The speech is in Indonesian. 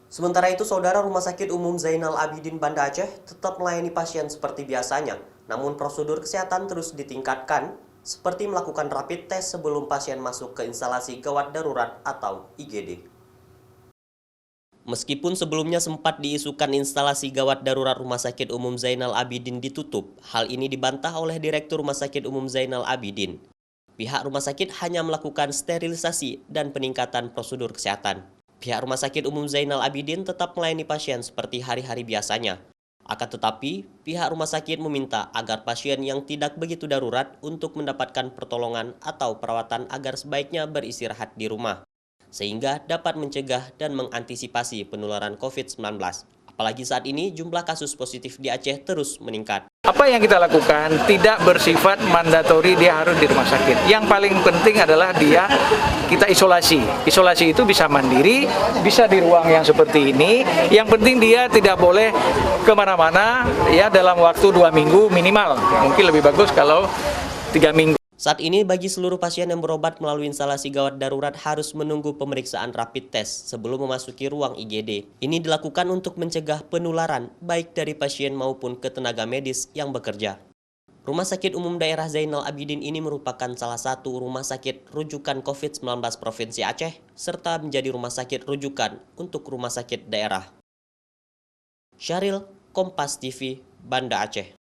Sementara itu, Saudara, Rumah Sakit Umum Zainal Abidin Banda Aceh tetap melayani pasien seperti biasanya. Namun prosedur kesehatan terus ditingkatkan, seperti melakukan rapid test sebelum pasien masuk ke instalasi gawat darurat atau IGD. Meskipun sebelumnya sempat diisukan instalasi gawat darurat Rumah Sakit Umum Zainal Abidin ditutup, hal ini dibantah oleh Direktur Rumah Sakit Umum Zainal Abidin. Pihak rumah sakit hanya melakukan sterilisasi dan peningkatan prosedur kesehatan. Pihak Rumah Sakit Umum Zainal Abidin tetap melayani pasien seperti hari-hari biasanya. Akan tetapi, pihak rumah sakit meminta agar pasien yang tidak begitu darurat untuk mendapatkan pertolongan atau perawatan agar sebaiknya beristirahat di rumah, sehingga dapat mencegah dan mengantisipasi penularan COVID-19. Apalagi saat ini jumlah kasus positif di Aceh terus meningkat. Apa yang kita lakukan tidak bersifat mandatori dia harus di rumah sakit. Yang paling penting adalah kita isolasi. Isolasi itu bisa mandiri, bisa di ruang yang seperti ini. Yang penting dia tidak boleh kemana-mana ya dalam waktu 2 minggu minimal. Mungkin lebih bagus kalau 3 minggu. Saat ini bagi seluruh pasien yang berobat melalui instalasi gawat darurat harus menunggu pemeriksaan rapid test sebelum memasuki ruang IGD. Ini dilakukan untuk mencegah penularan baik dari pasien maupun ke tenaga medis yang bekerja. Rumah Sakit Umum Daerah Zainal Abidin ini merupakan salah satu rumah sakit rujukan COVID-19 Provinsi Aceh serta menjadi rumah sakit rujukan untuk rumah sakit daerah. Syahril, Kompas TV, Banda Aceh.